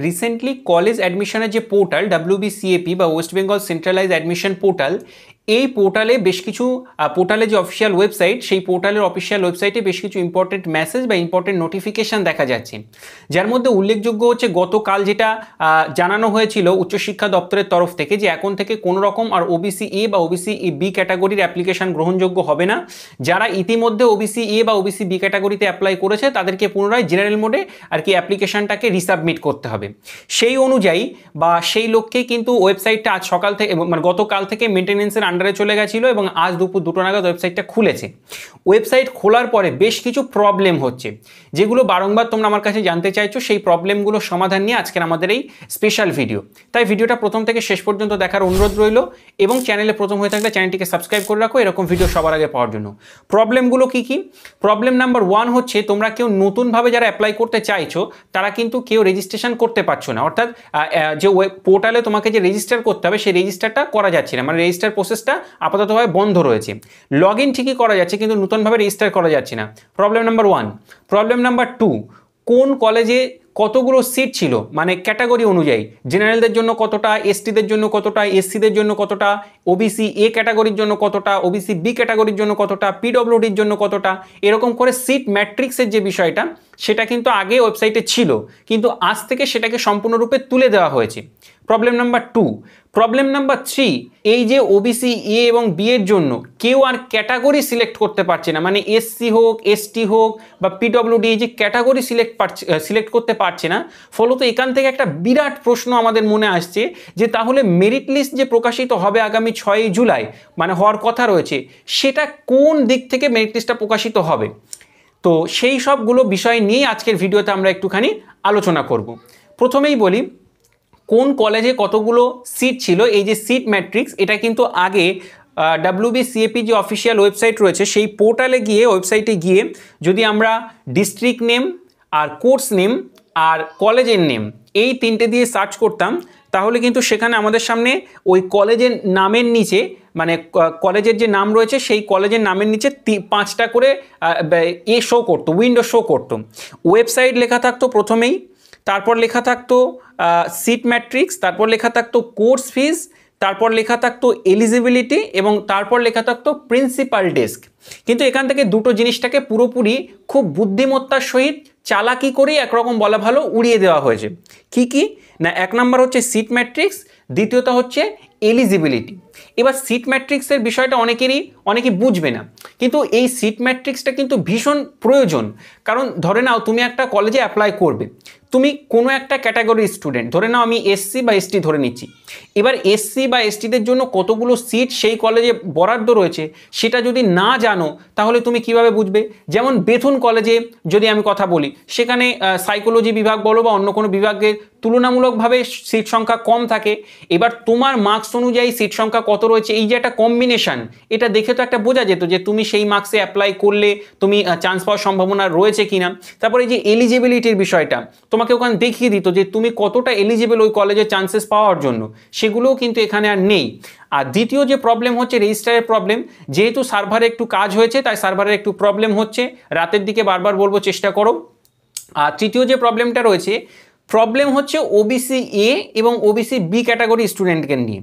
Recently college অ্যাডমিশনের যে portal WBCAP বা West Bengal centralise admission portal, এই পোর্টালে বেশ কিছু পোর্টালে যে অফিসিয়াল ওয়েবসাইট, সেই পোর্টালের অফিসিয়াল ওয়েবসাইটে বেশ কিছু ইম্পর্টেন্ট মেসেজ বা ইম্পর্টেন্ট নোটিফিকেশান দেখা যাচ্ছে, যার মধ্যে উল্লেখযোগ্য হচ্ছে গতকাল যেটা জানানো হয়েছিল উচ্চশিক্ষা দপ্তরের তরফ থেকে যে এখন থেকে কোনো রকম আর OBC A বা OBC B ক্যাটাগরির অ্যাপ্লিকেশান গ্রহণযোগ্য হবে না। যারা ইতিমধ্যে OBC A বা OBC B ক্যাটাগরিতে অ্যাপ্লাই করেছে তাদেরকে পুনরায় জেনারেল মোডে আর কি অ্যাপ্লিকেশানটাকে রিসাবমিট করতে হবে। সেই অনুযায়ী বা সেই লক্ষ্যেই কিন্তু ওয়েবসাইটটা আজ সকাল থেকে মানে গতকাল থেকে মেনটেনেন্সের আন্ডারে চলে গেছিলো এবং আজ দুপুর 2টো নাগাদ ওয়েবসাইটটা খুলেছে। ওয়েবসাইট খোলার পরে বেশ কিছু প্রবলেম হচ্ছে, যেগুলো বারংবার তোমরা আমার কাছে জানতে চাইছো। সেই প্রবলেমগুলো সমাধান নিয়ে আজকের আমাদের এই স্পেশাল ভিডিও। তাই ভিডিওটা প্রথম থেকে শেষ পর্যন্ত দেখার অনুরোধ রইল এবং চ্যানেলে প্রথম হয়ে থাকলে চ্যানেলটিকে সাবস্ক্রাইব করে রাখো এরকম ভিডিও সবার আগে পাওয়ার জন্য। প্রবলেমগুলো কি কি? প্রবলেম নাম্বার 1 হচ্ছে তোমরা কেউ নতুনভাবে যারা অ্যাপ্লাই করতে চাইছো তারা কিন্তু কেউ রেজিস্ট্রেশন করতে পারছো না, অর্থাৎ যে ওয়েব পোর্টালে তোমাকে যে রেজিস্টার করতে হবে সেই রেজিস্টারটা করা যাচ্ছে না, মানে রেজিস্টার প্রসেসটা আপাততভাবে বন্ধ রয়েছে। লগ ইন ঠিকই করা যাচ্ছে কিন্তু নতুনভাবে রেজিস্টার করা যাচ্ছে না। Problem number 1। প্রবলেম নাম্বার 2, কোন কলেজে কতগুলো সিট ছিল মানে ক্যাটাগরি অনুযায়ী, জেনারেলদের জন্য কতটা, এসটিদের জন্য কতটা, এসসিদের জন্য কতটা, OBC A ক্যাটাগরির জন্য কতটা, OBC B ক্যাটাগরির জন্য কতটা, PWDর জন্য কতটা, এরকম করে সিট ম্যাট্রিক্সের যে বিষয়টা সেটা কিন্তু আগে ওয়েবসাইটে ছিল, কিন্তু আজ থেকে সেটাকে সম্পূর্ণরূপে তুলে দেওয়া হয়েছে। Problem number 2। প্রবলেম নাম্বার 3, এই যে OBC A এবং B এর জন্য কেউ আর ক্যাটাগরি সিলেক্ট করতে পারছে না, মানে SC হোক, ST হোক বা PWD, এই যে ক্যাটাগরি সিলেক্ট করতে পারছে না। ফলত এখান থেকে একটা বিরাট প্রশ্ন আমাদের মনে আসছে যে তাহলে মেরিট লিস্ট যে প্রকাশিত হবে আগামী 6ই জুলাই মানে হওয়ার কথা রয়েছে, সেটা কোন দিক থেকে মেরিট লিস্টটা প্রকাশিত হবে? তো সেই সবগুলো বিষয় নিয়ে আজকের ভিডিওতে আমরা একটুখানি আলোচনা করব। প্রথমেই বলি কোন কলেজে কতগুলো সিট ছিল। এই যে সিট ম্যাট্রিক্স, এটা কিন্তু আগে WBCAP যে অফিসিয়াল ওয়েবসাইট রয়েছে সেই পোর্টালে গিয়ে, ওয়েবসাইটে গিয়ে যদি আমরা ডিস্ট্রিক্ট নেম আর কোর্স নেম আর কলেজের নেম এই 3টে দিয়ে সার্চ করতাম, তাহলে কিন্তু সেখানে আমাদের সামনে ওই কলেজের নামের নিচে মানে কলেজের যে নাম রয়েছে সেই কলেজের নামের নিচে 5টা করে শো করতো, উইন্ডো শো করতো। ওয়েবসাইট লেখা থাকতো প্রথমেই, তারপর লেখা থাকতো সিট ম্যাট্রিক্স, তারপর লেখা থাকতো কোর্স ফিজ, তারপর লেখা থাকতো এলিজিবিলিটি এবং তারপর লেখা থাকতো প্রিন্সিপাল ডেস্ক। কিন্তু এখান থেকে দুটো জিনিসটাকে পুরোপুরি খুব বুদ্ধিমত্তার সহিত চালাকি করেই একরকম বলা ভালো উড়িয়ে দেওয়া হয়েছে। কি কি না, 1 নম্বর হচ্ছে সিট ম্যাট্রিক্স, দ্বিতীয়ত হচ্ছে এলিজিবিলিটি। এবার সিট ম্যাট্রিক্সের বিষয়টা অনেকেই বুঝবে না, কিন্তু এই সিট ম্যাট্রিক্সটা কিন্তু ভীষণ প্রয়োজন। কারণ ধরে নাও তুমি একটা কলেজে অ্যাপ্লাই করবে, তুমি কোনো একটা ক্যাটাগরির স্টুডেন্ট, ধরে নাও আমি SC বা ST ধরে নিচ্ছি। এবার SC বা STদের জন্য কতগুলো সিট সেই কলেজে বরাদ্দ রয়েছে সেটা যদি না জানো তাহলে তুমি কিভাবে বুঝবে? যেমন বেথুন কলেজে যদি আমি কথা বলি, সেখানে সাইকোলজি বিভাগ বলো বা অন্য কোনো বিভাগের তুলনামূলকভাবে সিট সংখ্যা কম থাকে। এবার তোমার মার্কস অনুযায়ী সিট সংখ্যা কত রয়েছে, এই যে একটা কম্বিনেশন, এটা দেখে তো একটা বোঝা যেত যে তুমি সেই মার্কসে অ্যাপ্লাই করলে তুমি চান্স পাওয়ার সম্ভাবনা রয়েছে কিনা। তারপরে এই যে এলিজিবিলিটির বিষয়টা তোমাকে ওখানে দেখিয়ে দিত যে তুমি কতটা এলিজিবল ওই কলেজে চান্সেস পাওয়ার জন্য, সেগুলোও কিন্তু এখানে আর নেই। আর দ্বিতীয় যে প্রবলেম হচ্ছে রেজিস্টারের প্রবলেম, যেহেতু সার্ভারে একটু কাজ হয়েছে তাই সার্ভারের একটু প্রবলেম হচ্ছে, রাতের দিকে বারবার বলবো চেষ্টা করো। আর তৃতীয় যে প্রবলেমটা রয়েছে, প্রবলেম হচ্ছে OBC A এবং OBC B ক্যাটাগরি স্টুডেন্টকে নিয়ে,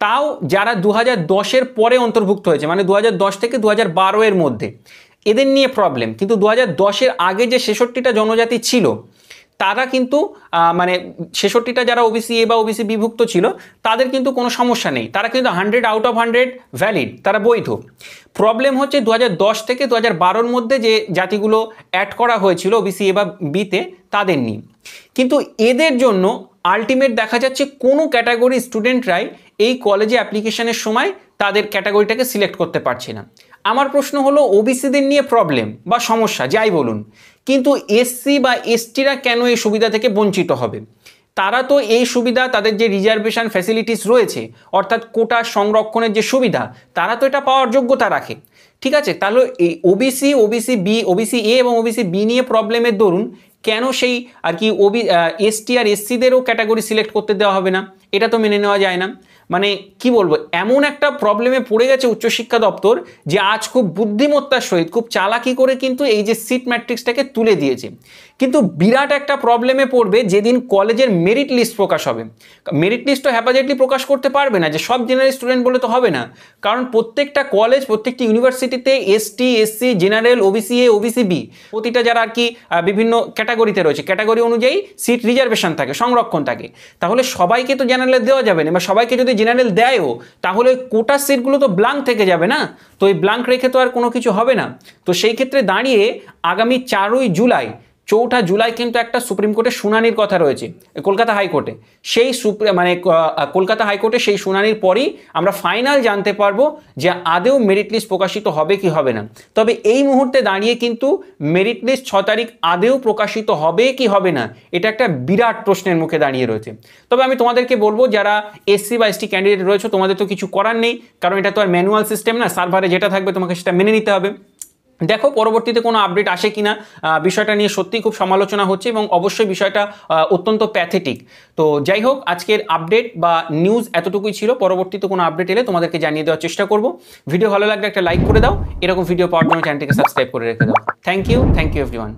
তাও যারা 2010-এর পরে অন্তর্ভুক্ত হয়েছে, মানে 2010 থেকে 2012 এর মধ্যে, এদের নিয়ে প্রবলেম। কিন্তু 2010-এর আগে যে 66টা জনজাতি ছিল তারা কিন্তু মানে 66টা যারা OBC A বা OBC B ভুক্ত ছিল তাদের কিন্তু কোনো সমস্যা নেই, তারা কিন্তু 100 আউট অফ 100 ভ্যালিড, তারা বৈধ। প্রবলেম হচ্ছে 2010 থেকে 2012-এর মধ্যে যে জাতিগুলো অ্যাড করা হয়েছিল OBC A বা B-তে তাদের নিয়ে। কিন্তু এদের জন্য আলটিমেট দেখা যাচ্ছে কোনো ক্যাটাগরি স্টুডেন্টরাই এই কলেজে অ্যাপ্লিকেশনের সময় তাদের ক্যাটাগরিটাকে সিলেক্ট করতে পারছে না। আমার প্রশ্ন হলো OBCদের নিয়ে প্রবলেম বা সমস্যা যাই বলুন, কিন্তু SC বা STরা কেন এই সুবিধা থেকে বঞ্চিত হবে? তারা তো এই সুবিধা, তাদের যে রিজার্ভেশন ফ্যাসিলিটিস রয়েছে অর্থাৎ কোটা সংরক্ষণের যে সুবিধা, তারা তো এটা পাওয়ার যোগ্যতা রাখে। ঠিক আছে, তাহলে এই OBC A এবং OBC B নিয়ে প্রবলেমের দরুন কেন সেই আর কি ST আর SCদেরও ক্যাটাগরি সিলেক্ট করতে দেওয়া হবে না? এটা তো মেনে নেওয়া যায় না। মানে কি বলবো, এমন একটা প্রবলেমে পড়ে গেছে উচ্চশিক্ষা দপ্তর যে আজ খুব বুদ্ধিমত্তার সহিত খুব চালাকি করে কিন্তু এই যে সিট ম্যাট্রিক্সটাকে তুলে দিয়েছে। কিন্তু বিরাট একটা প্রবলেমে পড়বে যেদিন কলেজের মেরিট লিস্ট প্রকাশ হবে। মেরিট লিস্ট তো হ্যাপাজেটলি প্রকাশ করতে পারবে না যে সব জেনারেল স্টুডেন্ট বলে তো হবে না, কারণ প্রত্যেকটা কলেজ প্রত্যেকটি ইউনিভার্সিটিতে ST SC general OBC A OBC B প্রতিটা যারা আর কি বিভিন্ন ক্যাটাগরিতে রয়েছে ক্যাটাগরি অনুযায়ী সিট রিজার্ভেশন থাকে, সংরক্ষণ থাকে। তাহলে সবাইকে তো জেনারেল দেওয়া যাবে না, বা সবাইকে যদি জেনারেল দেয়ও তাহলে কোটার সিটগুলো তো ব্ল্যাঙ্ক থেকে যাবে না, তো এই ব্ল্যাঙ্ক রেখে তো আর কোনো কিছু হবে না। তো সেই ক্ষেত্রে দাঁড়িয়ে আগামী 4ই জুলাই 4ঠা জুলাই কিন্তু একটা সুপ্রিম কোর্টের শুনানির কথা রয়েছে কলকাতা হাইকোর্টে। সেই কলকাতা হাইকোর্টে সেই শুনানির পরই আমরা ফাইনাল জানতে পারবো যে আদেও মেরিট লিস্ট প্রকাশিত হবে কি হবে না। তবে এই মুহূর্তে দাঁড়িয়ে কিন্তু মেরিট লিস্ট 6 তারিখ আদেও প্রকাশিত হবে কি হবে না এটা একটা বিরাট প্রশ্নের মুখে দাঁড়িয়ে রয়েছে। তবে আমি তোমাদেরকে বলবো যারা এসসি বা এসটি ক্যান্ডিডেট রয়েছে তোমাদের তো কিছু করার নেই, কারণ এটা তো আর ম্যানুয়াল সিস্টেম না, সার্ভারে যেটা থাকবে তোমাকে সেটা মেনে নিতে হবে। দেখো পরবর্তীতে কোনো আপডেট আসে কিনা, বিষয়টা নিয়ে সত্যিই খুব সমালোচনা হচ্ছে এবং অবশ্যই বিষয়টা অত্যন্ত প্যাথেটিক। তো যাই হোক, আজকের আপডেট বা নিউজ এতটুকুই ছিল। পরবর্তীতে কোনো আপডেট এলে তোমাদেরকে জানিয়ে দেওয়ার চেষ্টা করব। ভিডিও ভালো লাগলে একটা লাইক করে দাও, এরকম ভিডিও পাওয়ার জন্য চ্যানেলটিকে সাবস্ক্রাইব করে রেখে দাও। Thank you everyone.